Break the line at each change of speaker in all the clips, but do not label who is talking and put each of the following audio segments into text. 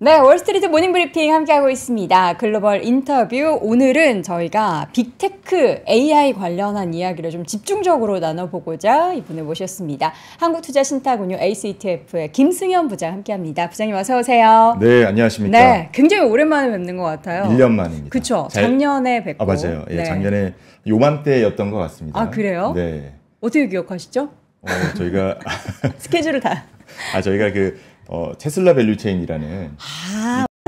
네, 월스트리트 모닝브리핑 함께하고 있습니다. 글로벌 인터뷰. 오늘은 저희가 빅테크 AI 관련한 이야기를 좀 집중적으로 나눠보고자 이분을 모셨습니다. 한국투자신탁운용 에이스 ETF의 김승현 부장 함께합니다. 부장님 어서 오세요.
네, 안녕하십니까.
네, 굉장히 오랜만에 뵙는 것 같아요.
1년 만입니다.
그렇죠. 작년에 뵙고.
맞아요. 예,
네.
작년에 요맘때였던 것 같습니다.
아, 그래요?
네.
어떻게 기억하시죠?
저희가
스케줄을 다.
저희가 테슬라 밸류체인이라는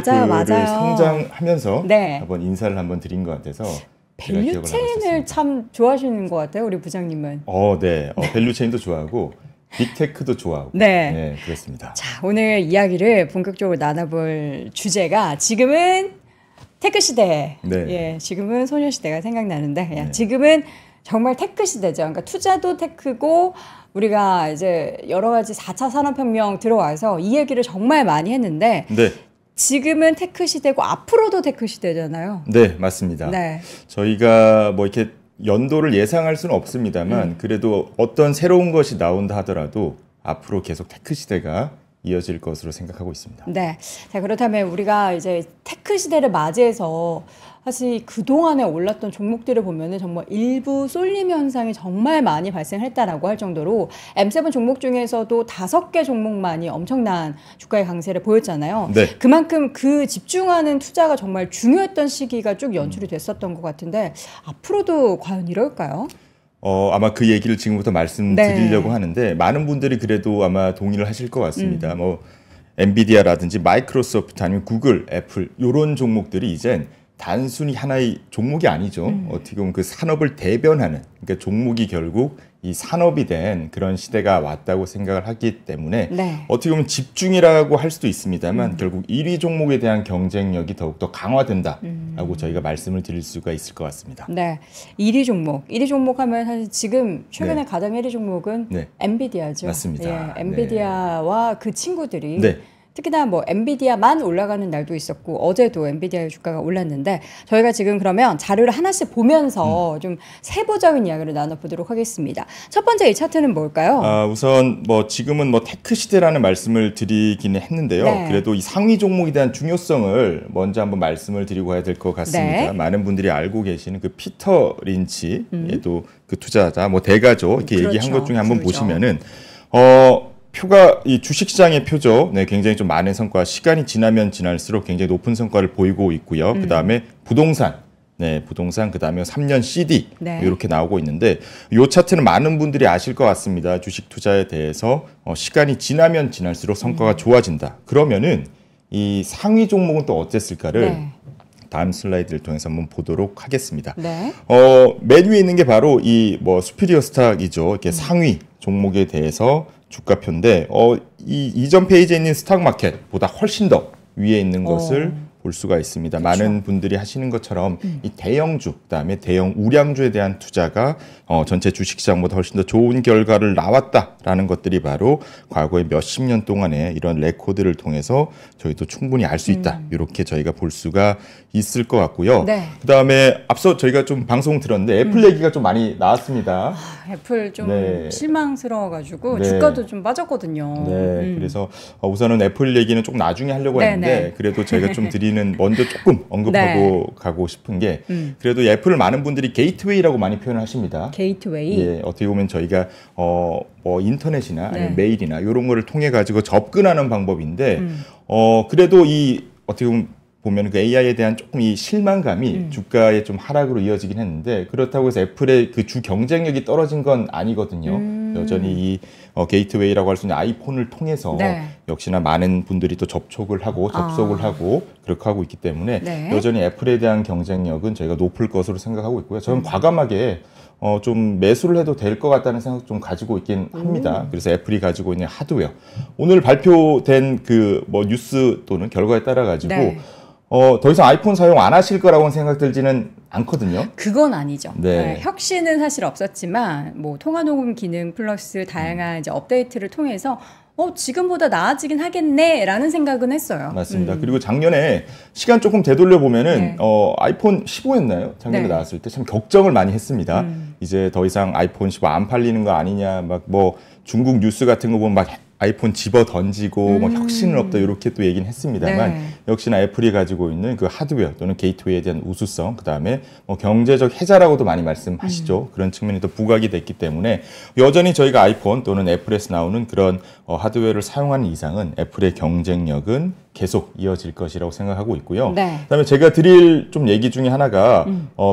맞아요.
성장하면서
네.
한번 인사를 한번 드린 것 같아서
밸류체인을 참 좋아하시는 것 같아요, 우리 부장님은.
네. 밸류체인도 좋아하고 빅테크도 좋아하고.
네,
그렇습니다.
자, 오늘 이야기를 본격적으로 나눠볼 주제가 지금은 테크 시대.
네.
예, 지금은 소녀 시대가 생각나는데,
네.
지금은 정말 테크 시대죠. 그러니까 투자도 테크고 우리가 이제 여러 가지 4차 산업혁명 들어와서 이 얘기를 정말 많이 했는데
네.
지금은 테크 시대고 앞으로도 테크 시대잖아요.
네, 맞습니다.
네.
저희가 이렇게 연도를 예상할 수는 없습니다만 그래도 어떤 새로운 것이 나온다 하더라도 앞으로 계속 테크 시대가 이어질 것으로 생각하고 있습니다.
네. 자, 그렇다면 우리가 이제 테크 시대를 맞이해서 사실 그동안에 올랐던 종목들을 보면은 정말 일부 쏠림 현상이 정말 많이 발생했다라고 할 정도로 M7 종목 중에서도 5개 종목만이 엄청난 주가의 강세를 보였잖아요.
네.
그만큼 그 집중하는 투자가 정말 중요했던 시기가 쭉 연출이 됐었던 것 같은데 앞으로도 과연 이럴까요?
아마 그 얘기를 지금부터 말씀드리려고 하는데 많은 분들이 그래도 아마 동의를 하실 것 같습니다. 엔비디아라든지 마이크로소프트 아니면 구글, 애플 이런 종목들이 이젠 단순히 하나의 종목이 아니죠. 어떻게 보면 그 산업을 대변하는, 그러니까 종목이 결국 이 산업이 된 그런 시대가 왔다고 생각을 하기 때문에 어떻게 보면 집중이라고 할 수도 있습니다만 결국 1위 종목에 대한 경쟁력이 더욱더 강화된다라고 저희가 말씀을 드릴 수가 있을 것 같습니다.
네, 1위 종목 하면 사실 지금 최근에 가장 1위 종목은 엔비디아죠.
맞습니다.
예, 엔비디아와 그 친구들이
네.
특히나 엔비디아만 올라가는 날도 있었고 어제도 엔비디아의 주가가 올랐는데 저희가 지금 그러면 자료를 하나씩 보면서 좀 세부적인 이야기를 나눠보도록 하겠습니다. 첫 번째 이 차트는 뭘까요?
우선 지금은 테크 시대라는 말씀을 드리기는 했는데요. 그래도 이 상위 종목에 대한 중요성을 먼저 한번 말씀을 드리고 가야 될 것 같습니다. 많은 분들이 알고 계시는 그 피터 린치, 얘도 그 투자자, 대가죠. 이렇게 얘기한 것 중에 한번 보시면은 표가 이 주식시장의 표죠. 네, 굉장히 좀 많은 성과, 시간이 지나면 지날수록 굉장히 높은 성과를 보이고 있고요. 그 다음에 부동산, 그 다음에 3년 CD 이렇게 나오고 있는데 이 차트는 많은 분들이 아실 것 같습니다. 주식 투자에 대해서 시간이 지나면 지날수록 성과가 좋아진다. 그러면은 이 상위 종목은 또 어땠을까를 다음 슬라이드를 통해서 한번 보도록 하겠습니다. 맨 위에 있는 게 바로 이 수피리어 스탁이죠. 이렇게 상위 종목에 대해서 주가표인데 이전 페이지에 있는 스탁마켓보다 훨씬 더 위에 있는 것을 볼 수가 있습니다. 그렇죠. 많은 분들이 하시는 것처럼 이 대형주, 그다음에 대형 우량주에 대한 투자가 전체 주식시장보다 훨씬 더 좋은 결과를 나왔다라는 것들이 바로 과거의 몇십 년 동안의 이런 레코드를 통해서 저희도 충분히 알 수 있다. 이렇게 저희가 볼 수가 있을 것 같고요. 그다음에 앞서 저희가 좀 방송 들었는데 애플 얘기가 좀 많이 나왔습니다.
애플 좀 실망스러워가지고 주가도 좀 빠졌거든요.
그래서 우선은 애플 얘기는 조금 나중에 하려고 했는데 그래도 저희가 좀 먼저 조금 언급하고 가고 싶은 게 그래도 애플을 많은 분들이 게이트웨이라고 많이 표현을 하십니다.
게이트웨이?
예, 어떻게 보면 저희가 인터넷이나 아니면 메일이나 이런 거를 통해 가지고 접근하는 방법인데 그래도 어떻게 보면 그 AI에 대한 조금 이 실망감이 주가의 좀 하락으로 이어지긴 했는데 그렇다고 해서 애플의 그 주 경쟁력이 떨어진 건 아니거든요. 여전히 이 게이트웨이라고 할 수 있는 아이폰을 통해서 역시나 많은 분들이 또 접속을 하고 그렇게 하고 있기 때문에 여전히 애플에 대한 경쟁력은 저희가 높을 것으로 생각하고 있고요. 저는 과감하게 좀 매수를 해도 될 것 같다는 생각 좀 가지고 있긴 합니다. 그래서 애플이 가지고 있는 하드웨어 오늘 발표된 뉴스 또는 결과에 따라 가지고 더 이상 아이폰 사용 안 하실 거라고는 생각 들지는 않거든요.
그건 아니죠. 혁신은 사실 없었지만 통화 녹음 기능 플러스 다양한 이제 업데이트를 통해서 지금보다 나아지긴 하겠네라는 생각은 했어요.
맞습니다. 그리고 작년에 시간 조금 되돌려 보면은 아이폰 15였나요? 작년에 나왔을 때 참 걱정을 많이 했습니다. 이제 더 이상 아이폰 15 안 팔리는 거 아니냐, 중국 뉴스 같은 거 보면 아이폰 집어 던지고 뭐 혁신은 없다 이렇게 또 얘기는 했습니다만
네.
역시나 애플이 가지고 있는 그 하드웨어 또는 게이트웨이에 대한 우수성, 그다음에 뭐 경제적 해자라고도 많이 말씀하시죠. 그런 측면이 또 부각이 됐기 때문에 여전히 저희가 아이폰 또는 애플에서 나오는 그런 하드웨어를 사용하는 이상은 애플의 경쟁력은 계속 이어질 것이라고 생각하고 있고요.
네.
그다음에 제가 드릴 좀 얘기 중에 하나가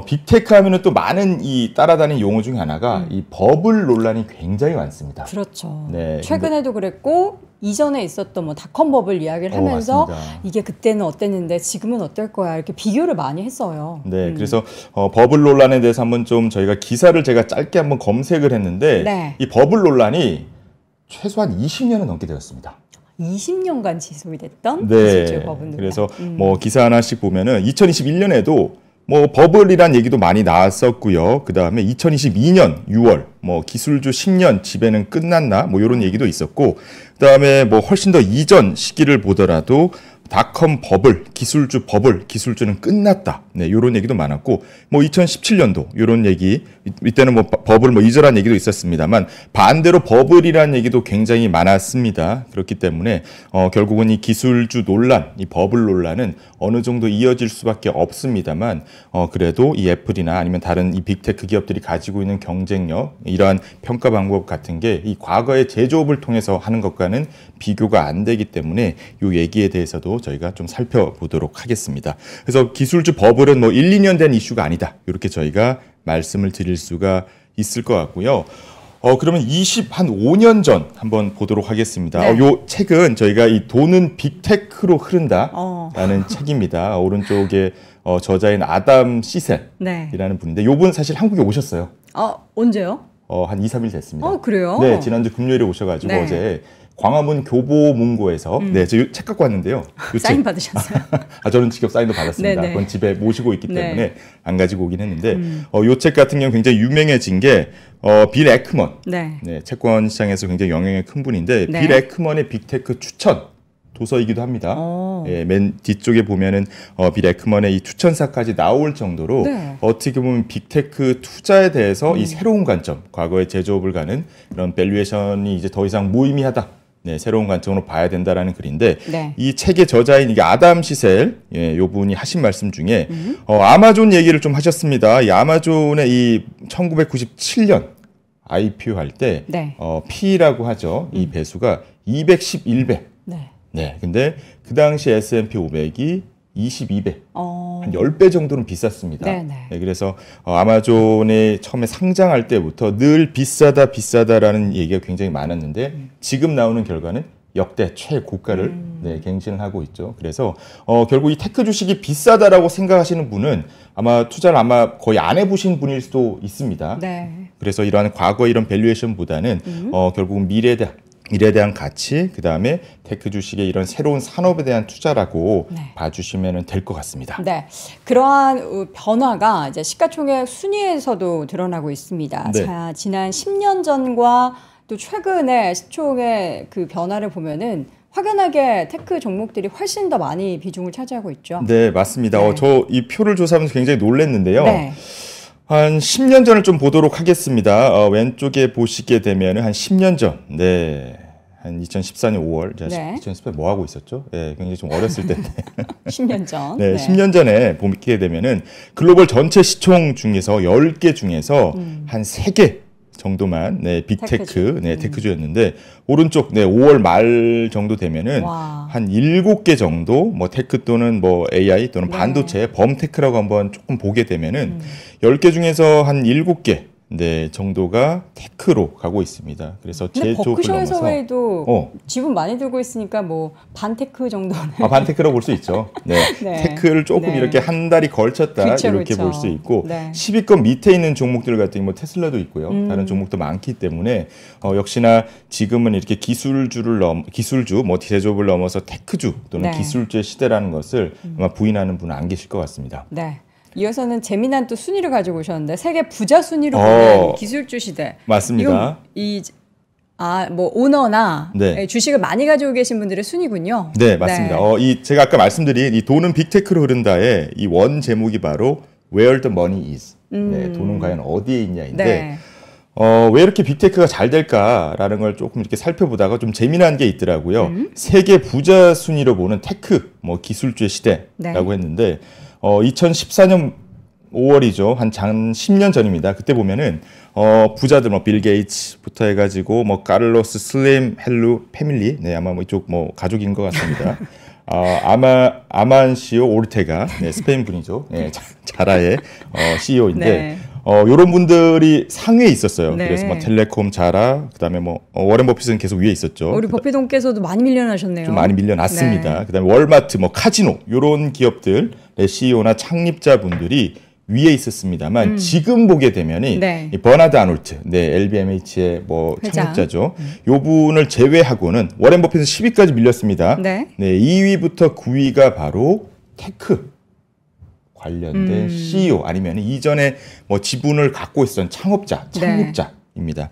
빅테크 하면은 또 많은 이 따라다니는 용어 중에 하나가 이 버블 논란이 굉장히 많습니다.
그렇죠.
네.
최근에도 그랬고 이전에 있었던 뭐 닷컴 버블 이야기를 하면서
맞습니다.
이게 그때는 어땠는데 지금은 어떨 거야 이렇게 비교를 많이 했어요.
네, 그래서 버블 논란에 대해서 한번 좀 저희가 기사를 제가 짧게 한번 검색을 했는데
네.
이 버블 논란이 최소한 20년은 넘게 되었습니다.
20년간 지속이 됐던
네,
기술주 버블 논란.
그래서 뭐 기사 하나씩 보면은 2021년에도 뭐 버블이란 얘기도 많이 나왔었고요. 그 다음에 2022년 6월 뭐 기술주 10년 지배는 끝났나 뭐 이런 얘기도 있었고, 그 다음에 뭐 훨씬 더 이전 시기를 보더라도 닷컴 버블, 기술주는 끝났다. 네, 요런 얘기도 많았고, 뭐 2017년도 요런 얘기, 이때는 뭐 버블 뭐 이전한 얘기도 있었습니다만 반대로 버블이라는 얘기도 굉장히 많았습니다. 그렇기 때문에 결국은 이 기술주 논란, 이 버블 논란은 어느 정도 이어질 수밖에 없습니다만 그래도 이 애플이나 아니면 다른 이 빅테크 기업들이 가지고 있는 경쟁력, 이러한 평가 방법 같은 게 이 과거의 제조업을 통해서 하는 것과는 비교가 안 되기 때문에 이 얘기에 대해서도 저희가 좀 살펴보도록 하겠습니다. 그래서 기술주 버블은 뭐 1, 2년 된 이슈가 아니다. 이렇게 저희가 말씀을 드릴 수가 있을 것 같고요. 그러면 한 5년 전 한번 보도록 하겠습니다.
네.
요 책은 저희가 이 돈은 빅테크로 흐른다라는 책입니다. 오른쪽에 저자인 아담 시셀이라는
네.
분인데 요분 사실 한국에 오셨어요.
언제요?
한 2, 3일 됐습니다.
그래요?
네, 지난주 금요일에 오셔가지고
네.
어제 광화문 교보문고에서 네, 저 책 갖고 왔는데요. 요
사인
책.
받으셨어요?
저는 직접 사인도 받았습니다.
네네.
그건 집에 모시고 있기
네.
때문에 안 가지고 오긴 했는데 요 책 같은 경우 굉장히 유명해진 게 빌 에크먼.
네.
네, 채권 시장에서 굉장히 영향이 큰 분인데
네.
빌 에크먼의 빅테크 추천 도서이기도 합니다. 예, 맨 뒤쪽에 보면은 빌 에크먼의 이 추천사까지 나올 정도로
네.
어떻게 보면 빅테크 투자에 대해서 이 새로운 관점, 과거의 제조업을 가는 그런 밸류에이션이 이제 더 이상 무의미하다. 네, 새로운 관점으로 봐야 된다라는 글인데
네.
이 책의 저자인 이게 아담 시셀, 요 분이 하신 말씀 중에 아마존 얘기를 좀 하셨습니다. 이 아마존의 이 1997년 IPO 할 때
네.
P라고 하죠. 이 배수가 211배.
네.
네, 근데 그 당시 S&P 500이 22배, 한 10배 정도는 비쌌습니다.
네네.
네, 그래서 아마존에 처음에 상장할 때부터 늘 비싸다라는 얘기가 굉장히 많았는데 지금 나오는 결과는 역대 최고가를 네, 갱신을 하고 있죠. 그래서 결국 이 테크 주식이 비싸다라고 생각하시는 분은 아마 투자를 거의 안 해보신 분일 수도 있습니다.
네.
그래서 이러한 과거 이런 밸류에이션보다는 결국은 미래에 대한 가치, 그 다음에 테크 주식의 이런 새로운 산업에 대한 투자라고
네.
봐주시면 될 것 같습니다.
네, 그러한 변화가 이제 시가총액 순위에서도 드러나고 있습니다.
네.
자, 지난 10년 전과 또 최근에 시총의 그 변화를 보면은 확연하게 테크 종목들이 훨씬 더 많이 비중을 차지하고 있죠.
네, 맞습니다.
네.
저 이 표를 조사하면서 굉장히 놀랐는데요.
네.
한 10년 전을 좀 보도록 하겠습니다. 왼쪽에 보시게 되면 한 10년 전, 네, 한 2014년 5월, 제가
네.
2014년 뭐 하고 있었죠? 네, 굉장히 좀 어렸을 때인데.
10년 전.
네, 10년 전에 보게 되면은 글로벌 전체 시총 중에서 10개 중에서 한 3개 정도만 네, 빅테크,
테크주.
네, 테크주였는데 오른쪽 네, 5월 말 정도 되면은
와.
한 7개 정도 뭐 테크 또는 뭐 AI 또는
네.
반도체 범테크라고 한번 조금 보게 되면은 10개 중에서 한 7개 네, 정도가 테크로 가고 있습니다. 그래서
근데
제조업을
버크셔
넘어서
해서웨이도 지분 많이 들고 있으니까 뭐 반테크 정도는.
반테크라고 볼 수 있죠. 네.
네.
테크를 조금
네.
이렇게 한 달이 걸쳤다
그쵸,
이렇게
그쵸.
볼 수 있고
네.
10위권 밑에 있는 종목들 같은 경우 뭐 테슬라도 있고요. 다른 종목도 많기 때문에 역시나 지금은 이렇게 기술주 뭐 제조업을 넘어서 테크주 또는
네.
기술주의 시대라는 것을 아마 부인하는 분은 안 계실 것 같습니다.
네. 이어서는 재미난 또 순위를 가지고 오셨는데 세계 부자 순위로 보면 기술주 시대.
맞습니다.
뭐 오너나
네.
주식을 많이 가지고 계신 분들의 순위군요.
네, 맞습니다. 제가 아까 말씀드린 이 돈은 빅테크로 흐른다의 이 원 제목이 바로 Where the Money Is. 네, 돈은 과연 어디에 있냐인데
네.
왜 이렇게 빅테크가 잘 될까라는 걸 조금 이렇게 살펴보다가 좀 재미난 게 있더라고요. 세계 부자 순위로 보는 테크 뭐 기술주의 시대라고
네.
했는데 2014년 5월이죠. 한 10년 전입니다. 그때 보면은 부자들 뭐 빌 게이츠부터 해가지고 뭐 카를로스 슬림 헬루 패밀리, 네 아마 뭐 이쪽 뭐 가족인 것 같습니다. 아만시오 오르테가, 네, 스페인 분이죠. 네, 자라의 CEO인데.
네.
요런 분들이 상위에 있었어요.
네.
그래서 뭐 텔레콤, 자라, 그다음에 뭐 워렌 버핏은 계속 위에 있었죠.
우리 버핏동께서도 많이 밀려나셨네요.
좀 많이 밀려났습니다.
네.
그다음에 월마트, 뭐 카지노 요런 기업들의 CEO나 창립자분들이 위에 있었습니다만 지금 보게 되면이
네.
이 버나드 아놀트, 네, LVMH의 뭐
회장.
창립자죠. 요 분을 제외하고는 워렌 버핏은 10위까지 밀렸습니다.
네.
네, 2위부터 9위가 바로 테크 관련된 CEO 아니면 이전에 뭐 지분을 갖고 있었던 창업자, 창립자입니다.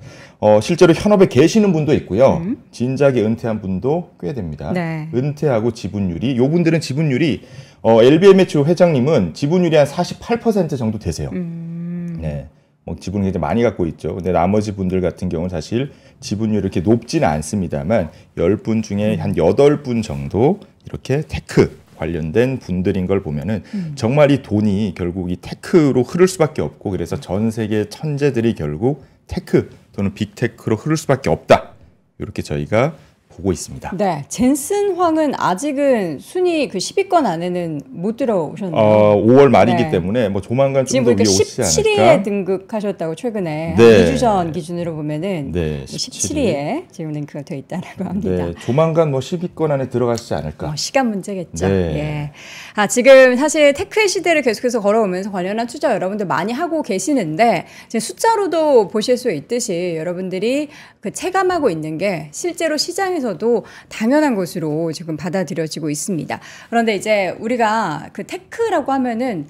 실제로 현업에 계시는 분도 있고요. 진작에 은퇴한 분도 꽤 됩니다.
네.
은퇴하고 지분율이, 요 분들은 지분율이 LVMH 회장님은 지분율이 한 48% 정도 되세요. 네. 뭐 지분을 굉장히 많이 갖고 있죠. 근데 나머지 분들 같은 경우는 사실 지분율이 이렇게 높지는 않습니다만 10분 중에 한 8분 정도 이렇게 테크 관련된 분들인 걸 보면은 정말 이 돈이 결국 이 테크로 흐를 수밖에 없고, 그래서 전 세계 천재들이 결국 테크 또는 빅테크로 흐를 수밖에 없다. 이렇게 저희가 보고 있습니다.
네, 젠슨 황은 아직은 순위 그 10위권 안에는 못 들어오셨네요.
5월 말이기
네.
때문에 뭐 조만간 좀
지금
더 위에
보니까
오시지
17위에
않을까?
등극하셨다고 최근에
네.
한 2주 전 기준으로 보면은
네,
17위에 지금 랭크가 되어 있다고 합니다.
네, 조만간 뭐 10위권 안에 들어가시지 않을까?
시간 문제겠죠.
네.
예. 지금 사실 테크의 시대를 계속해서 걸어오면서 관련한 투자 여러분들 많이 하고 계시는데, 지금 숫자로도 보실 수 있듯이 여러분들이 그 체감하고 있는 게 실제로 시장에서도 당연한 것으로 지금 받아들여지고 있습니다. 그런데 이제 우리가 그 테크라고 하면은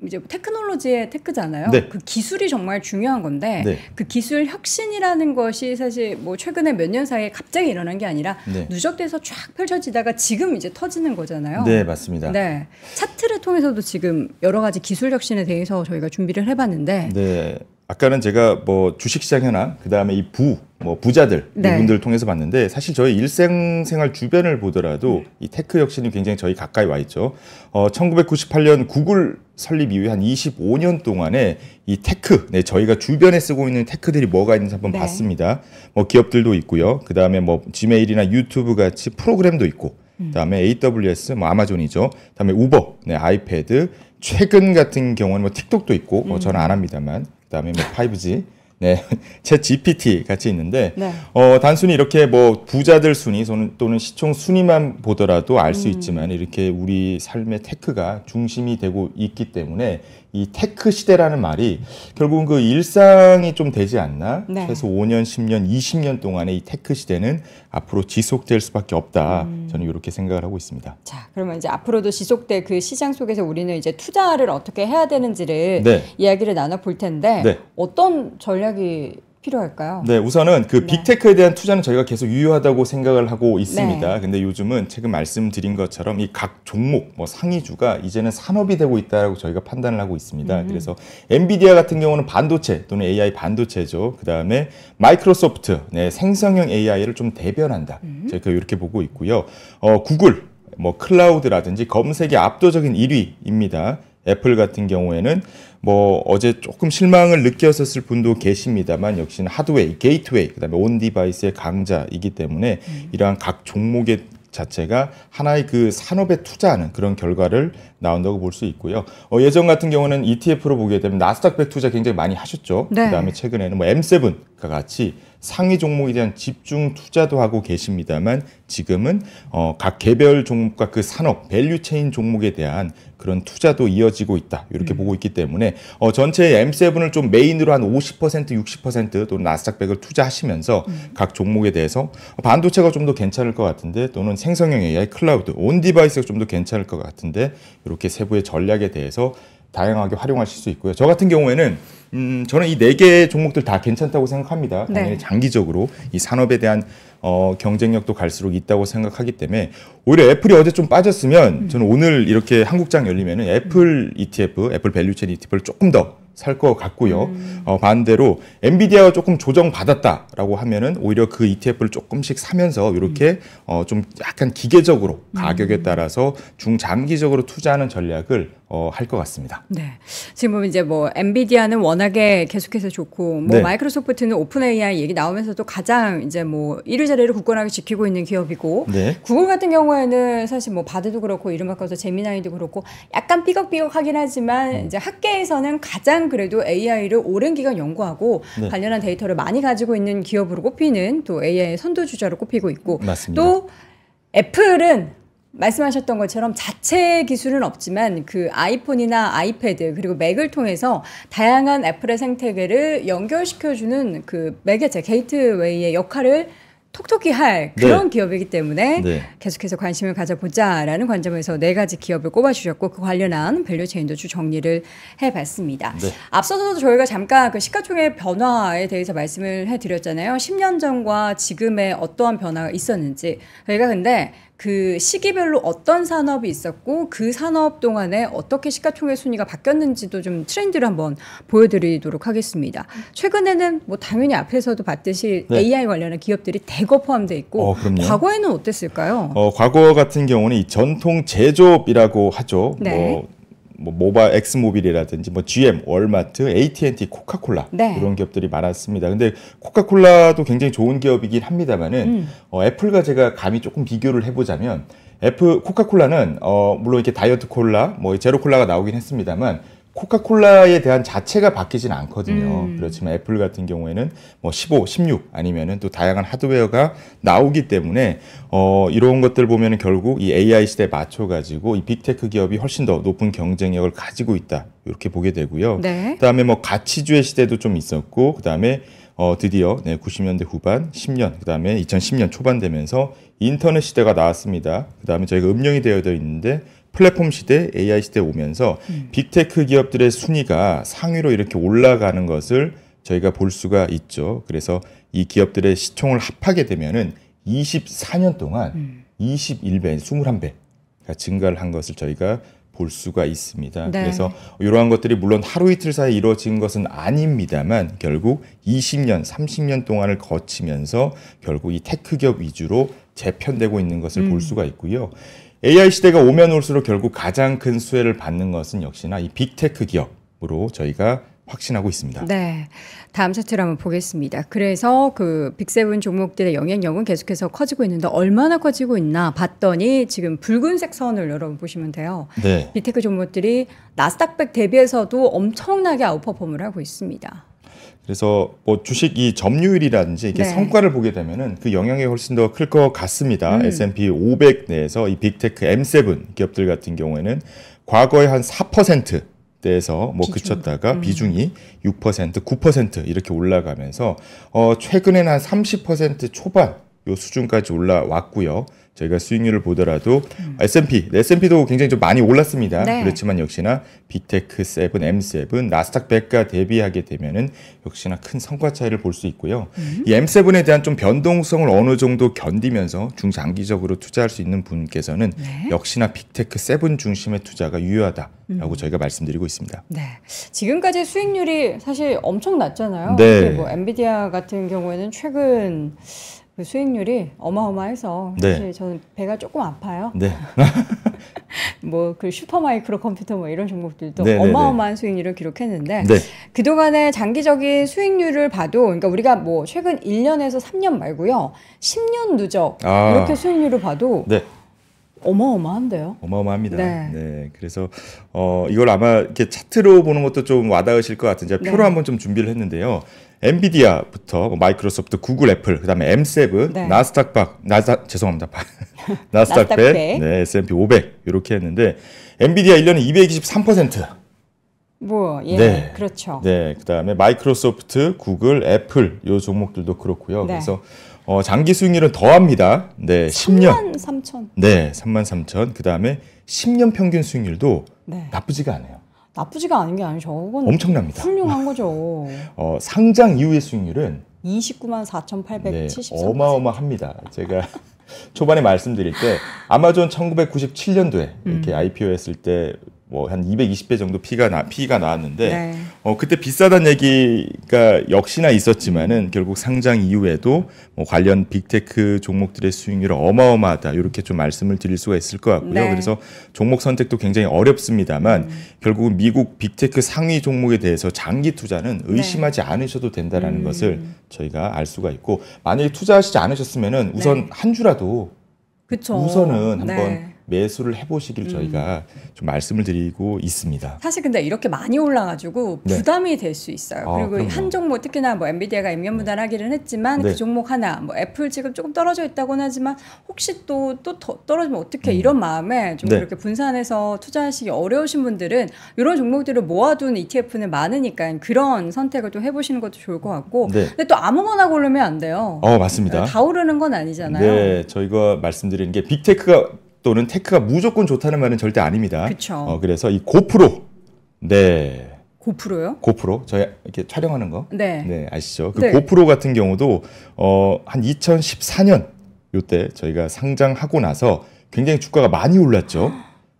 이제 테크놀로지의 테크잖아요.
네.
그 기술이 정말 중요한 건데
네.
그 기술 혁신이라는 것이 사실 뭐 최근에 몇 년 사이에 갑자기 일어난 게 아니라
네.
누적돼서 쫙 펼쳐지다가 지금 이제 터지는 거잖아요.
네, 맞습니다.
네. 차트를 통해서도 지금 여러 가지 기술 혁신에 대해서 저희가 준비를 해봤는데,
네. 아까는 제가 뭐 주식시장 현황, 그 다음에 이 부자들,
네.
이분들 통해서 봤는데, 사실 저희 일생생활 주변을 보더라도 이 테크 혁신이 굉장히 저희 가까이 와 있죠. 1998년 구글 설립 이후에 한 25년 동안에 이 테크, 네, 저희가 주변에 쓰고 있는 테크들이 뭐가 있는지 한번
네.
봤습니다. 뭐 기업들도 있고요. 그 다음에 뭐 지메일이나 유튜브 같이 프로그램도 있고, 그다음에 AWS, 뭐 아마존이죠. 그다음에 우버, 네, 아이패드. 최근 같은 경우는 뭐 틱톡도 있고, 저는 안 합니다만. 그다음에 뭐 5G, 네, 챗 GPT 같이 있는데,
네.
단순히 이렇게 뭐 부자들 순위 또는 시총 순위만 보더라도 알 수 있지만, 이렇게 우리 삶의 테크가 중심이 되고 있기 때문에 이 테크 시대라는 말이 결국은 그 일상이 좀 되지 않나?
네.
최소 5년, 10년, 20년 동안의 이 테크 시대는 앞으로 지속될 수밖에 없다. 저는 이렇게 생각을 하고 있습니다.
자, 그러면 이제 앞으로도 지속될 그 시장 속에서 우리는 이제 투자를 어떻게 해야 되는지를
네.
이야기를 나눠볼 텐데,
네.
어떤 전략이 필요할까요?
네, 우선은 그
네.
빅테크에 대한 투자는 저희가 계속 유효하다고 생각을 하고 있습니다.
네.
근데 요즘은 지금 말씀드린 것처럼 이 각 종목, 뭐 상위주가 이제는 산업이 되고 있다라고 저희가 판단을 하고 있습니다. 그래서 엔비디아 같은 경우는 반도체 또는 AI 반도체죠. 그 다음에 마이크로소프트, 네, 생성형 AI를 좀 대변한다. 저희가 이렇게 보고 있고요. 구글, 뭐 클라우드라든지 검색의 압도적인 1위입니다. 애플 같은 경우에는 뭐 어제 조금 실망을 느꼈었을 분도 계십니다만, 역시나 하드웨이, 게이트웨이, 그다음에 온 디바이스의 강자이기 때문에 이러한 각 종목의 자체가 하나의 그 산업에 투자하는 그런 결과를 나온다고 볼 수 있고요. 예전 같은 경우는 ETF로 보게 되면 나스닥 100 투자 굉장히 많이 하셨죠.
네.
그다음에 최근에는 뭐 M7과 같이 상위 종목에 대한 집중 투자도 하고 계십니다만, 지금은 각 개별 종목과 그 산업, 밸류체인 종목에 대한 그런 투자도 이어지고 있다. 이렇게 보고 있기 때문에 전체 M7을 좀 메인으로 한 50%, 60% 또는 나스닥 100을 투자하시면서 각 종목에 대해서 반도체가 좀 더 괜찮을 것 같은데, 또는 생성형 AI, 클라우드, 온 디바이스가 좀 더 괜찮을 것 같은데, 이렇게 세부의 전략에 대해서 다양하게 활용하실 수 있고요. 저 같은 경우에는 저는 이 4개 종목들 다 괜찮다고 생각합니다. 당연히
네.
장기적으로 이 산업에 대한 경쟁력도 갈수록 있다고 생각하기 때문에, 오히려 애플이 어제 좀 빠졌으면 저는 오늘 이렇게 한국장 열리면은 애플 ETF, 애플 밸류체인 ETF를 조금 더 살 것 같고요. 반대로 엔비디아가 조금 조정받았다라고 하면은 오히려 그 ETF를 조금씩 사면서 이렇게 좀 약간 기계적으로 가격에 따라서 중장기적으로 투자하는 전략을 할 것 같습니다.
네. 지금 보면 이제 뭐 엔비디아는 워낙에 계속해서 좋고 뭐
네.
마이크로소프트는 오픈 AI 얘기 나오면서도 가장 이제 뭐 1위 자리를 굳건하게 지키고 있는 기업이고
네.
구글 같은 경우에는 사실 뭐 바드도 그렇고 이름 바꿔서 제미나이도 그렇고 약간 삐걱삐걱하긴 하지만 이제 학계에서는 가장 그래도 AI를 오랜 기간 연구하고
네.
관련한 데이터를 많이 가지고 있는 기업으로 꼽히는 또 AI 선두주자로 꼽히고 있고
맞습니다.
또 애플은 말씀하셨던 것처럼 자체 기술은 없지만 그 아이폰이나 아이패드 그리고 맥을 통해서 다양한 애플의 생태계를 연결시켜주는 그 매개체 게이트웨이의 역할을 톡톡히 할 그런
네.
기업이기 때문에
네.
계속해서 관심을 가져보자라는 관점에서 4가지 기업을 꼽아주셨고 그 관련한 밸류체인도 쭉 정리를 해봤습니다.
네.
앞서서도 저희가 잠깐 그 시가총액 변화에 대해서 말씀을 해드렸잖아요. 10년 전과 지금의 어떠한 변화가 있었는지 저희가 근데 그 시기별로 어떤 산업이 있었고 그 산업 동안에 어떻게 시가총액 순위가 바뀌었는지도 좀 트렌드를 한번 보여드리도록 하겠습니다. 최근에는 뭐 당연히 앞에서도 봤듯이
네.
AI 관련한 기업들이 대거 포함되어 있고
그럼요.
과거에는 어땠을까요?
과거 같은 경우는 이 전통 제조업이라고 하죠.
네.
뭐 모바일 엑스모빌이라든지 뭐 GM, 월마트, AT&T, 코카콜라
네.
이런 기업들이 많았습니다. 근데 코카콜라도 굉장히 좋은 기업이긴 합니다만은 애플과 제가 감히 조금 비교를 해보자면 코카콜라는 물론 이렇게 다이어트 콜라, 뭐 제로 콜라가 나오긴 했습니다만 코카콜라에 대한 자체가 바뀌진 않거든요. 그렇지만 애플 같은 경우에는 뭐 15, 16 아니면은 또 다양한 하드웨어가 나오기 때문에 이런 것들 보면은 결국 이 AI 시대에 맞춰 가지고 이 빅테크 기업이 훨씬 더 높은 경쟁력을 가지고 있다. 이렇게 보게 되고요.
네.
그다음에 뭐 가치주의 시대도 좀 있었고 그다음에 드디어 90년대 후반, 10년, 그다음에 2010년 초반 되면서 인터넷 시대가 나왔습니다. 그다음에 저희가 음영이 되어 있는데 플랫폼 시대, AI 시대에 오면서 빅테크 기업들의 순위가 상위로 이렇게 올라가는 것을 저희가 볼 수가 있죠. 그래서 이 기업들의 시총을 합하게 되면은 24년 동안 21배, 21배가 증가를 한 것을 저희가 볼 수가 있습니다.
네.
그래서 이러한 것들이 물론 하루 이틀 사이에 이루어진 것은 아닙니다만 결국 20년, 30년 동안을 거치면서 결국 이 테크 기업 위주로 재편되고 있는 것을 볼 수가 있고요. AI 시대가 오면 올수록 결국 가장 큰 수혜를 받는 것은 역시나 이 빅테크 기업으로 저희가 확신하고 있습니다.
네. 다음 차트를 한번 보겠습니다. 그래서 그 빅세븐 종목들의 영향력은 계속해서 커지고 있는데 얼마나 커지고 있나 봤더니 지금 붉은색 선을 여러분 보시면 돼요.
네.
빅테크 종목들이 나스닥백 대비해서도 엄청나게 아웃퍼폼을 하고 있습니다.
그래서 뭐 주식 이 점유율이라든지 이렇게
네.
성과를 보게 되면은 그 영향이 훨씬 더 클 것 같습니다. S&P 500 내에서 이 빅테크 M7 기업들 같은 경우에는 과거에 한 4%대에서 뭐 그쳤다가 비중이 6%, 9% 이렇게 올라가면서 최근에는 한 30% 초반 요 수준까지 올라왔고요. 저희가 수익률을 보더라도 S&P도 굉장히 좀 많이 올랐습니다.
네.
그렇지만 역시나 빅테크 7, M7, 나스닥 100과 대비하게 되면은 역시나 큰 성과 차이를 볼 수 있고요. 이 M7에 대한 좀 변동성을 어느 정도 견디면서 중장기적으로 투자할 수 있는 분께서는
네.
역시나 빅테크 7 중심의 투자가 유효하다라고 저희가 말씀드리고 있습니다.
네. 지금까지 수익률이 사실 엄청 낮잖아요.
네.
뭐 엔비디아 같은 경우에는 최근 그 수익률이 어마어마해서
네.
사실 저는 배가 조금 아파요.
네.
뭐 그 슈퍼마이크로 컴퓨터 뭐 이런 종목들도
네, 네,
어마어마한 수익률을 기록했는데
네.
그동안의 장기적인 수익률을 봐도 그러니까 우리가 뭐 최근 1년에서 3년 말고요. 10년 누적 이렇게 수익률을 봐도
네.
어마어마한데요.
어마어마합니다.
네.
네. 그래서 이걸 아마 이렇게 차트로 보는 것도 좀 와닿으실 것 같은데 제가 표로
네.
한번 좀 준비를 했는데요. 엔비디아부터 마이크로소프트, 구글, 애플, 그다음에 M7,
네.
나스닥 100,
나스닥 100.
네, S&P 500 이렇게 했는데 엔비디아 1년에 223%.
뭐 예,
네.
그렇죠.
네, 그다음에 마이크로소프트, 구글, 애플 요 종목들도 그렇고요.
네.
그래서 장기 수익률은 더합니다. 네, 10년.
33,000.
네, 33,000. 그다음에 10년 평균 수익률도
네.
나쁘지가 않아요.
나쁘지가 않은 게 아니죠. 저건
엄청납니다.
훌륭한 거죠.
상장 이후의 수익률은
29만 4,874.
네, 어마어마합니다. 제가 초반에 말씀드릴 때 아마존 1997년도에 이렇게 IPO 했을 때 뭐 한 220배 정도 피가 나왔는데
네.
그때 비싸다는 얘기가 역시나 있었지만은 결국 상장 이후에도 뭐 관련 빅테크 종목들의 수익률이 어마어마하다 이렇게 좀 말씀을 드릴 수가 있을 것 같고요.
네.
그래서 종목 선택도 굉장히 어렵습니다만 결국은 미국 빅테크 상위 종목에 대해서 장기 투자는 의심하지 않으셔도 된다라는 것을 저희가 알 수가 있고 만약에 투자하시지 않으셨으면은 우선 한 주라도
그쵸.
우선은 한번
네.
매수를 해보시길 저희가 좀 말씀을 드리고 있습니다.
사실 근데 이렇게 많이 올라가지고
네.
부담이 될 수 있어요. 그리고
그럼요.
한 종목 특히나 뭐 엔비디아가 임면분할하기는 했지만
네.
그 종목 하나, 뭐 애플 지금 조금 떨어져 있다고는 하지만 혹시 또 더 떨어지면 어떻게 이런 마음에 좀
네.
그렇게 분산해서 투자하시기 어려우신 분들은 이런 종목들을 모아둔 ETF는 많으니까 그런 선택을 좀 해보시는 것도 좋을 것 같고.
네.
근데 또 아무거나 고르면 안 돼요.
맞습니다.
다 오르는 건 아니잖아요.
네, 저희가 말씀드리는 게 빅테크가 또는 테크가 무조건 좋다는 말은 절대 아닙니다.
그쵸.
그래서 이 고프로, 네,
고프로요?
고프로 저희 이렇게 촬영하는 거,
네.
아시죠? 그
네.
고프로 같은 경우도 한 2014년 요때 저희가 상장하고 나서 굉장히 주가가 많이 올랐죠.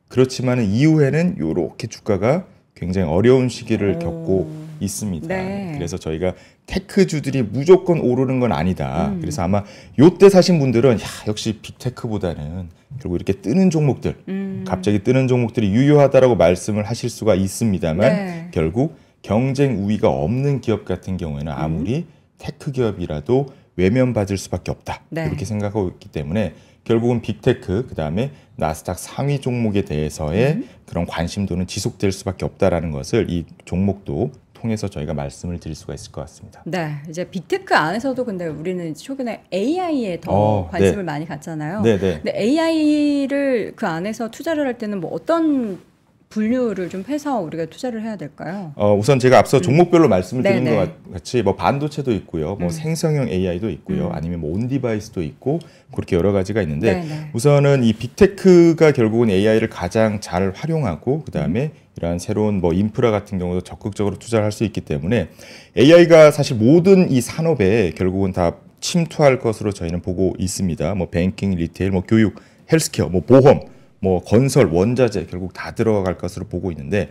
그렇지만은 이후에는 요렇게 주가가 굉장히 어려운 시기를 겪고 있습니다.
네.
그래서 저희가 테크주들이 무조건 오르는 건 아니다. 그래서 아마 요때 사신 분들은 역시 빅테크보다는 결국 이렇게 뜨는 종목들, 갑자기 뜨는 종목들이 유효하다라고 말씀을 하실 수가 있습니다만
네.
결국 경쟁 우위가 없는 기업 같은 경우에는 아무리 테크 기업이라도 외면받을 수밖에 없다.
네.
이렇게 생각하고 있기 때문에 결국은 빅테크 그다음에 나스닥 상위 종목에 대해서의 그런 관심도는 지속될 수밖에 없다라는 것을 이 종목도 통해서 저희가 말씀을 드릴 수가 있을 것 같습니다.
네, 이제 빅테크 안에서도 근데 우리는 최근에 AI에 더 관심을
네.
많이 갖잖아요.
네, 네.
근데 AI를 그 안에서 투자를 할 때는 뭐 어떤 분류를 좀 해서 우리가 투자를 해야 될까요?
우선 제가 앞서 종목별로 말씀을 드린
네네.
것 같이 뭐 반도체도 있고요, 뭐 생성형 AI도 있고요, 아니면 뭐 온디바이스도 있고 그렇게 여러 가지가 있는데
네네.
우선은 이 빅테크가 결국은 AI를 가장 잘 활용하고 그 다음에 이러한 새로운 뭐 인프라 같은 경우도 적극적으로 투자를 할 수 있기 때문에 AI가 사실 모든 이 산업에 결국은 다 침투할 것으로 저희는 보고 있습니다. 뭐 뱅킹, 리테일, 뭐 교육, 헬스케어, 뭐 보험. 뭐 건설, 원자재 결국 다 들어갈 것으로 보고 있는데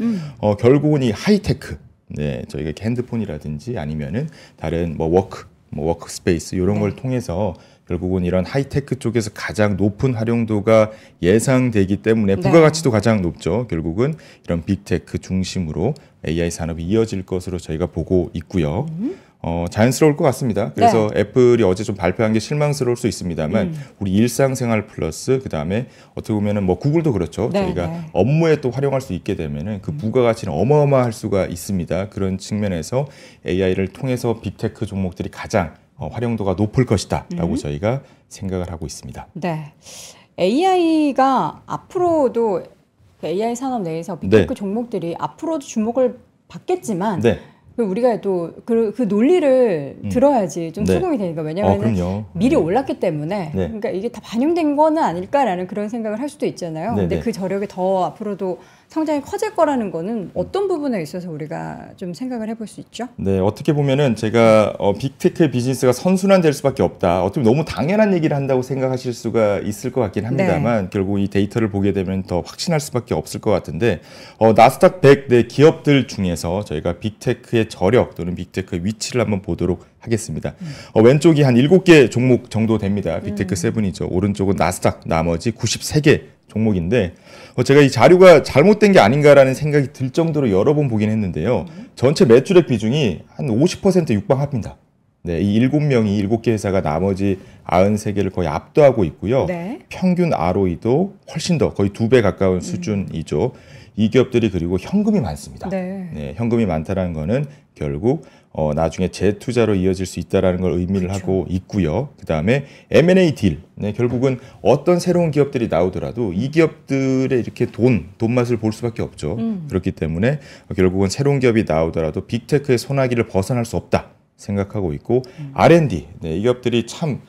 결국은 이 하이테크, 네, 저희가 핸드폰이라든지 아니면은 다른 뭐 워크스페이스 이런 걸 통해서 결국은 이런 하이테크 쪽에서 가장 높은 활용도가 예상되기 때문에 부가가치도 가장 높죠. 결국은 이런 빅테크 중심으로 AI 산업이 이어질 것으로 저희가 보고 있고요. 자연스러울 것 같습니다. 그래서 애플이 어제 좀 발표한 게 실망스러울 수 있습니다만 우리 일상생활 플러스 그 다음에 어떻게 보면은 뭐 구글도 그렇죠.
네,
저희가
네.
업무에 또 활용할 수 있게 되면은 그 부가가치는 어마어마할 수가 있습니다. 그런 측면에서 AI를 통해서 빅테크 종목들이 가장 활용도가 높을 것이다라고 저희가 생각을 하고 있습니다.
네, AI가 앞으로도 AI 산업 내에서 빅테크 종목들이 앞으로도 주목을 받겠지만
네.
우리가 또 그 논리를 들어야지 좀
네.
수긍이 되니까 왜냐하면
그럼요.
미리 올랐기 때문에
네.
그러니까 이게 다 반영된 거는 아닐까라는 그런 생각을 할 수도 있잖아요.
네,
근데
네.
그 저력이 더 앞으로도 성장이 커질 거라는 거는 어떤 부분에 있어서 우리가 좀 생각을 해볼 수 있죠?
네, 어떻게 보면은 제가 빅테크 비즈니스가 선순환될 수밖에 없다. 어떻게 보면 너무 당연한 얘기를 한다고 생각하실 수가 있을 것 같긴 합니다만 결국 이 데이터를 보게 되면 더 확신할 수밖에 없을 것 같은데 나스닥 100 네, 기업들 중에서 저희가 빅테크의 저력 또는 빅테크의 위치를 한번 보도록 하겠습니다. 왼쪽이 한 7개 종목 정도 됩니다. 빅테크 7이죠. 오른쪽은 나스닥 나머지 93개 종목인데 제가 이 자료가 잘못된 게 아닌가라는 생각이 들 정도로 여러 번 보긴 했는데요. 전체 매출액 비중이 한 50% 육박합니다. 네, 이 7명이 7개 회사가 나머지 93개를 거의 압도하고 있고요.
네.
평균 ROE도 훨씬 더 거의 2배 가까운 수준이죠. 이 기업들이 그리고 현금이 많습니다.
네.
네, 현금이 많다는 거는 결국 나중에 재투자로 이어질 수 있다는 걸 의미를 하고 있고요. 그다음에 M&A 딜, 네, 결국은 어떤 새로운 기업들이 나오더라도 이 기업들의 이렇게 돈 맛을 볼 수밖에 없죠. 그렇기 때문에 결국은 새로운 기업이 나오더라도 빅테크의 소나기를 벗어날 수 없다 생각하고 있고 R&D, 네, 이 기업들이 참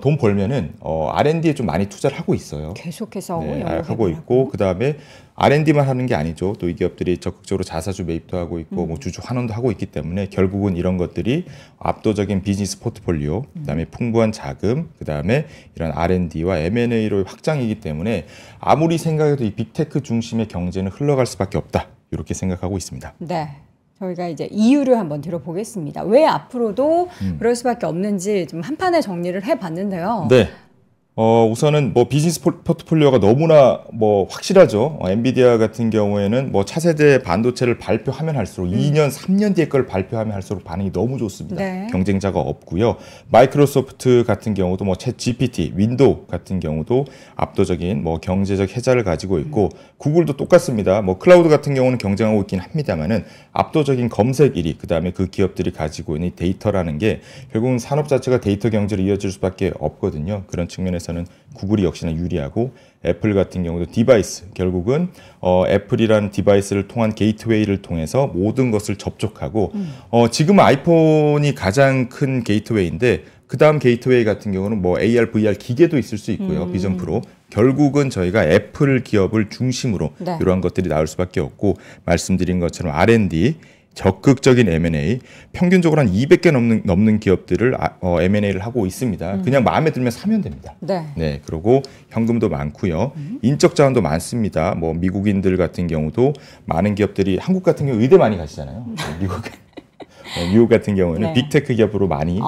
돈 벌면은 R&D에 좀 많이 투자를 하고 있어요.
계속해서
네, 하고 있고 그 다음에 R&D만 하는 게 아니죠. 또 이 기업들이 적극적으로 자사주 매입도 하고 있고 뭐 주주 환원도 하고 있기 때문에 결국은 이런 것들이 압도적인 비즈니스 포트폴리오, 그다음에 풍부한 자금, 그다음에 이런 R&D와 M&A로 확장이기 때문에 아무리 생각해도 이 빅테크 중심의 경제는 흘러갈 수밖에 없다. 이렇게 생각하고 있습니다.
네. 저희가 이제 이유를 한번 들어보겠습니다. 왜 앞으로도 그럴 수밖에 없는지 좀 한 판에 정리를 해봤는데요.
네. 우선은 뭐 비즈니스 포트폴리오가 너무나 뭐 확실하죠. 엔비디아 같은 경우에는 뭐 차세대 반도체를 발표하면 할수록 2년, 3년 뒤에 걸 발표하면 할수록 반응이 너무 좋습니다.
네.
경쟁자가 없고요. 마이크로소프트 같은 경우도 뭐 챗 GPT, 윈도우 같은 경우도 압도적인 뭐 경제적 혜자를 가지고 있고 구글도 똑같습니다. 뭐 클라우드 같은 경우는 경쟁하고 있긴 합니다만은 압도적인 검색 1위, 그다음에 그 기업들이 가지고 있는 데이터라는 게 결국은 산업 자체가 데이터 경제로 이어질 수밖에 없거든요. 그런 측면에서는 구글이 역시나 유리하고 애플 같은 경우도 디바이스, 결국은 애플이라는 디바이스를 통한 게이트웨이를 통해서 모든 것을 접촉하고 지금은 아이폰이 가장 큰 게이트웨이인데 그 다음 게이트웨이 같은 경우는 뭐 AR, VR 기계도 있을 수 있고요. 비전 프로. 결국은 저희가 애플 기업을 중심으로
네.
이러한 것들이 나올 수밖에 없고 말씀드린 것처럼 R&D, 적극적인 M&A, 평균적으로 한 200개 넘는 기업들을 M&A를 하고 있습니다. 그냥 마음에 들면 사면 됩니다.
네.
네, 그리고 현금도 많고요. 인적 자원도 많습니다. 뭐 미국인들 같은 경우도 많은 기업들이 한국 같은 경우 의대 많이 가시잖아요. 미국 같은 경우는
네.
빅테크 기업으로 많이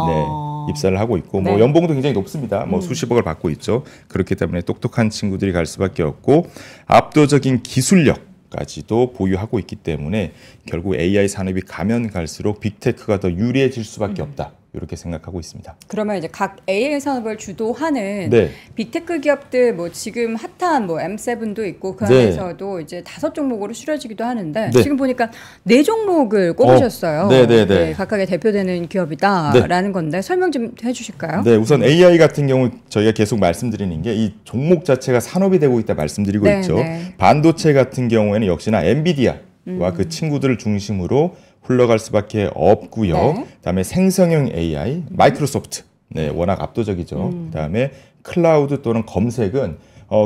입사를 하고 있고 뭐
네.
연봉도 굉장히 높습니다. 뭐 수십억을 받고 있죠. 그렇기 때문에 똑똑한 친구들이 갈 수밖에 없고 압도적인 기술력 까지도 보유하고 있기 때문에 결국 AI 산업이 가면 갈수록 빅테크가 더 유리해질 수밖에 없다. 이렇게 생각하고 있습니다.
그러면 이제 각 AI 산업을 주도하는
네.
빅테크 기업들 뭐 지금 핫한 뭐 M7도 있고 그
네.
안에서도 이제 5종목으로 추려지기도 하는데
네.
지금 보니까 4종목을 꼽으셨어요.
네.
각각의 대표되는 기업이다라는 건데 설명 좀 해주실까요?
네, 우선 AI 같은 경우 저희가 계속 말씀드리는 게 이 종목 자체가 산업이 되고 있다 말씀드리고
네,
있죠.
네.
반도체 같은 경우에는 역시나 엔비디아와 그 친구들을 중심으로 흘러갈 수밖에 없고요.
네.
그다음에 생성형 AI, 마이크로소프트, 네, 워낙 압도적이죠. 그다음에 클라우드 또는 검색은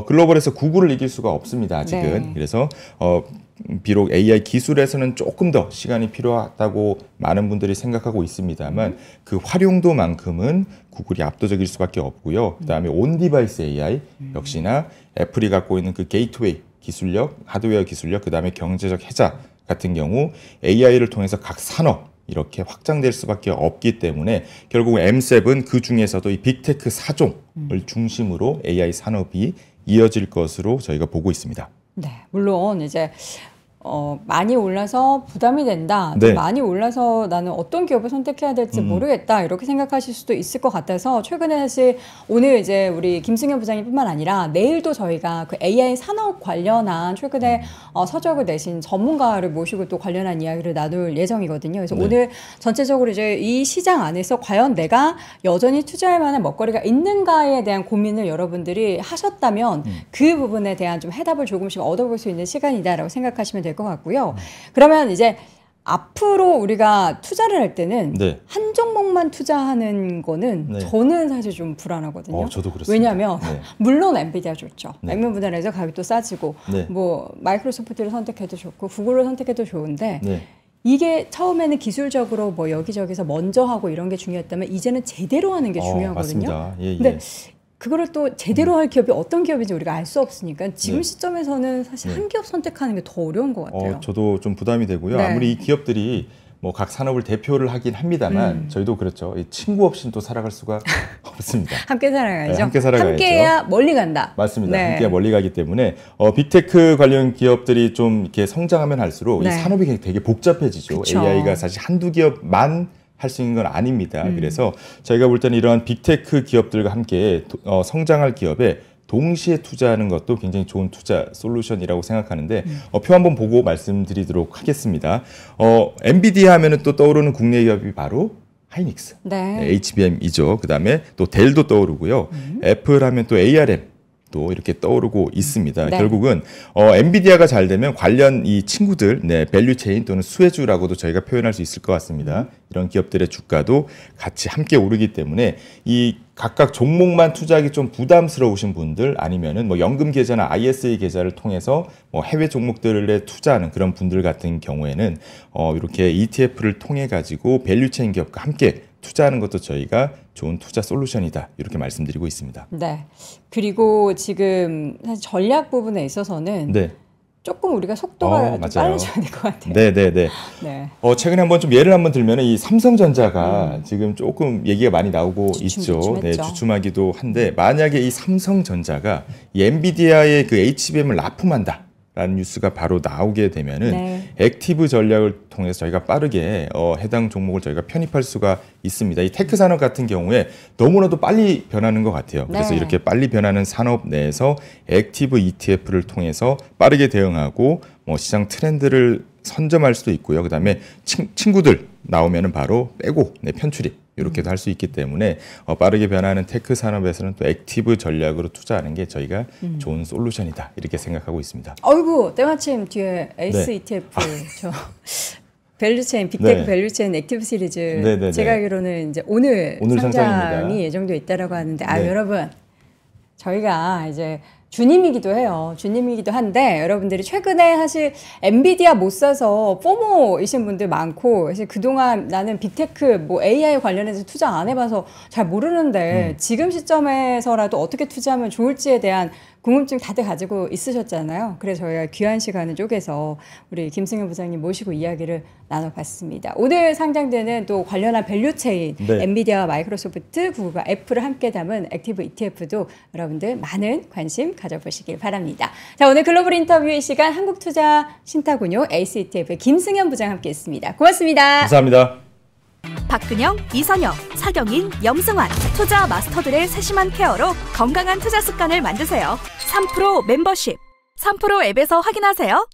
글로벌에서 구글을 이길 수가 없습니다. 아직은.
네.
그래서 비록 AI 기술에서는 조금 더 시간이 필요하다고 많은 분들이 생각하고 있습니다만 그 활용도만큼은 구글이 압도적일 수밖에 없고요. 그다음에 온 디바이스 AI 역시나 애플이 갖고 있는 그 게이트웨이 기술력, 하드웨어 기술력, 그다음에 경제적 혜자 같은 경우 AI를 통해서 각 산업 이렇게 확장될 수밖에 없기 때문에 결국 M7 그 중에서도 이 빅테크 4종을 중심으로 AI 산업이 이어질 것으로 저희가 보고 있습니다.
네, 물론 이제 많이 올라서 부담이 된다.
네.
많이 올라서 나는 어떤 기업을 선택해야 될지 모르겠다. 이렇게 생각하실 수도 있을 것 같아서 최근에 사실 오늘 이제 우리 김승현 부장님뿐만 아니라 내일도 저희가 그 AI 산업 관련한 최근에 서적을 내신 전문가를 모시고 또 관련한 이야기를 나눌 예정이거든요. 그래서
네.
오늘 전체적으로 이제 이 시장 안에서 과연 내가 여전히 투자할 만한 먹거리가 있는가에 대한 고민을 여러분들이 하셨다면 그 부분에 대한 좀 해답을 조금씩 얻어볼 수 있는 시간이다라고 생각하시면 될 것 같고요. 그러면 이제 앞으로 우리가 투자를 할 때는
네.
한 종목만 투자하는 거는
네.
저는 사실 좀 불안하거든요.
저도 그렇습니다.
왜냐하면
네.
물론 엔비디아 좋죠.
네.
액면 분할해서 가격이 또 싸지고
네.
뭐 마이크로소프트를 선택해도 좋고 구글을 선택해도 좋은데
네.
이게 처음에는 기술적으로 뭐 여기저기서 먼저 하고 이런 게 중요했다면 이제는 제대로 하는 게 중요하거든요.
맞습니다. 예,
근데 그거를 또 제대로 할 기업이 어떤 기업인지 우리가 알 수 없으니까 지금
네.
시점에서는 사실
네.
한 기업 선택하는 게 더 어려운 것 같아요.
저도 좀 부담이 되고요.
네.
아무리 이 기업들이 뭐 각 산업을 대표를 하긴 합니다만 저희도 그렇죠. 이 친구 없이는 또 살아갈 수가 없습니다.
함께 살아가야죠.
네, 함께 살아가야죠.
함께해야 멀리 간다.
맞습니다.
네.
함께 멀리 가기 때문에 빅테크 관련 기업들이 좀 이렇게 성장하면 할수록
네.
이 산업이 되게 복잡해지죠.
그쵸.
AI가 사실 한두 기업만 할 수 있는 건 아닙니다. 그래서 저희가 볼 때는 이러한 빅테크 기업들과 함께 성장할 기업에 동시에 투자하는 것도 굉장히 좋은 투자 솔루션이라고 생각하는데 표 한번 보고 말씀드리도록 하겠습니다. 엔비디아 하면은 또 떠오르는 국내 기업이 바로 하이닉스,
네.
HBM이죠. 그다음에 또 델도 떠오르고요. 애플 하면 또 ARM 또 이렇게 떠오르고 있습니다.
네.
결국은 엔비디아가 잘 되면 관련 이 친구들, 밸류 체인 또는 수혜주라고도 저희가 표현할 수 있을 것 같습니다. 이런 기업들의 주가도 같이 함께 오르기 때문에 이 각각 종목만 투자하기 좀 부담스러우신 분들 아니면은 뭐 연금 계좌나 ISA 계좌를 통해서 뭐 해외 종목들에 투자하는 그런 분들 같은 경우에는 이렇게 ETF를 통해 가지고 밸류체인 기업과 함께 투자하는 것도 저희가 좋은 투자 솔루션이다 이렇게 말씀드리고 있습니다.
네. 그리고 지금 사실 전략 부분에 있어서는
네.
조금 우리가 속도가 좀 빨라져야 될 것 같아요.
네네네.
네.
최근에 한번 좀 예를 한번 들면 이 삼성전자가 지금 조금 얘기가 많이 나오고 있죠. 네, 주춤하기도 한데 만약에 이 삼성전자가 이 엔비디아의 그 HBM을 납품한다. 라는 뉴스가 바로 나오게 되면은 네. 액티브 전략을 통해서 저희가 빠르게 해당 종목을 저희가 편입할 수가 있습니다. 이 테크 산업 같은 경우에 너무나도 빨리 변하는 것 같아요. 그래서 네. 이렇게 빨리 변하는 산업 내에서 액티브 ETF를 통해서 빠르게 대응하고 뭐 시장 트렌드를 선점할 수도 있고요. 그다음에 친구들 나오면은 바로 빼고 편출입. 이렇게도 할 수 있기 때문에 빠르게 변하는 테크 산업에서는 또 액티브 전략으로 투자하는 게 저희가 좋은 솔루션이다 이렇게 생각하고 있습니다.
어이구 때마침 뒤에 에이스 네. ETF 저 밸류체인 빅테크 네. 밸류체인 액티브 시리즈 네네네. 제가 알기로는 이제 오늘 상장이 예정되어 있다라고 하는데 네. 여러분 저희가 이제 주님이기도 해요. 주님이기도 한데 여러분들이 최근에 사실 엔비디아 못 사서 포모이신 분들 많고 사실 그동안 나는 빅테크 뭐 AI 관련해서 투자 안 해봐서 잘 모르는데 지금 시점에서라도 어떻게 투자하면 좋을지에 대한 궁금증 다들 가지고 있으셨잖아요. 그래서 저희가 귀한 시간을 쪼개서 우리 김승현 부장님 모시고 이야기를 나눠봤습니다. 오늘 상장되는 또 관련한 밸류체인 네. 엔비디아와 마이크로소프트, 구글과 애플을 함께 담은 액티브 ETF도 여러분들 많은 관심 가져보시길 바랍니다. 자, 오늘 글로벌 인터뷰의 시간 한국투자신탁운용 에이스 ETF의 김승현 부장 함께했습니다. 고맙습니다.
감사합니다.
박근영, 이선영, 사경인, 염승환 투자 마스터들의 세심한 케어로 건강한 투자 습관을 만드세요. 3프로 멤버십 3프로 앱에서 확인하세요.